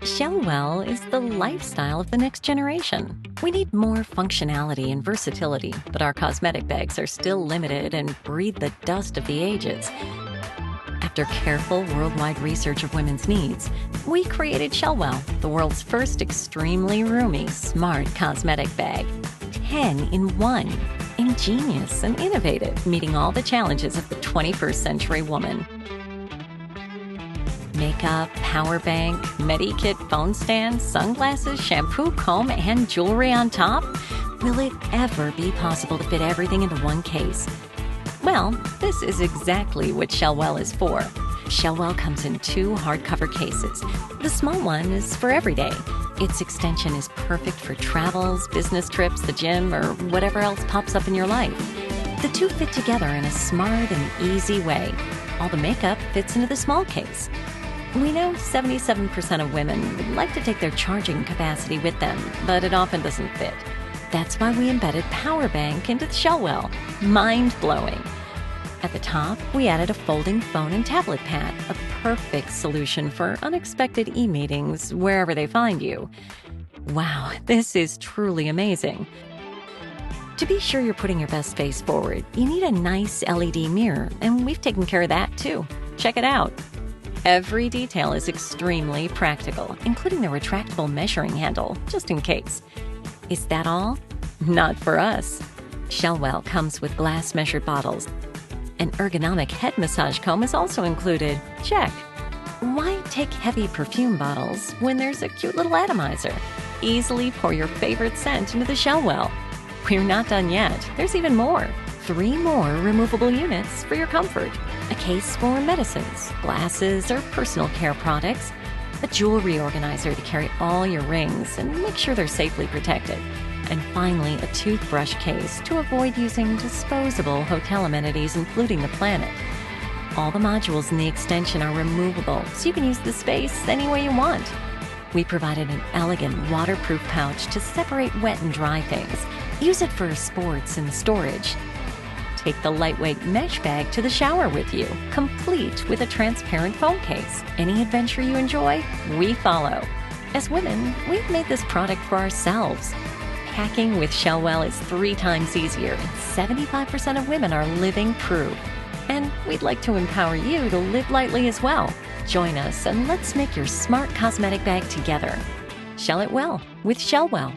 Shellwell is the lifestyle of the next generation. We need more functionality and versatility, but our cosmetic bags are still limited and breathe the dust of the ages. After careful worldwide research of women's needs, we created Shellwell, the world's first extremely roomy, smart cosmetic bag. 10 in 1. Ingenious and innovative, meeting all the challenges of the 21st century woman. Makeup, power bank, Medikit phone stand, sunglasses, shampoo, comb, and jewelry on top? Will it ever be possible to fit everything into one case? Well, this is exactly what Shellwell is for. Shellwell comes in 2 hardcover cases. The small one is for every day. Its extension is perfect for travels, business trips, the gym, or whatever else pops up in your life. The 2 fit together in a smart and easy way. All the makeup fits into the small case. We know 77% of women would like to take their charging capacity with them, but it often doesn't fit. That's why we embedded Power Bank into the Shellwell. Mind-blowing. At the top, we added a folding phone and tablet pad, a perfect solution for unexpected e-meetings wherever they find you. Wow, this is truly amazing. To be sure you're putting your best face forward, you need a nice LED mirror, and we've taken care of that too. Check it out. Every detail is extremely practical, including the retractable measuring handle, just in case. Is that all? Not for us. Shellwell comes with glass-measured bottles. An ergonomic head massage comb is also included. Check. Why take heavy perfume bottles when there's a cute little atomizer? Easily pour your favorite scent into the Shellwell. We're not done yet. There's even more. 3 more removable units for your comfort. A case for medicines, glasses, or personal care products. A jewelry organizer to carry all your rings and make sure they're safely protected. And finally, a toothbrush case to avoid using disposable hotel amenities, including the planet. All the modules in the extension are removable, so you can use the space any way you want. We provided an elegant waterproof pouch to separate wet and dry things. Use it for sports and storage. Take the lightweight mesh bag to the shower with you, complete with a transparent phone case. Any adventure you enjoy, we follow. As women, we've made this product for ourselves. Packing with Shellwell is 3 times easier, and 75% of women are living proof. And we'd like to empower you to live lightly as well. Join us and let's make your smart cosmetic bag together. Shell it well with Shellwell.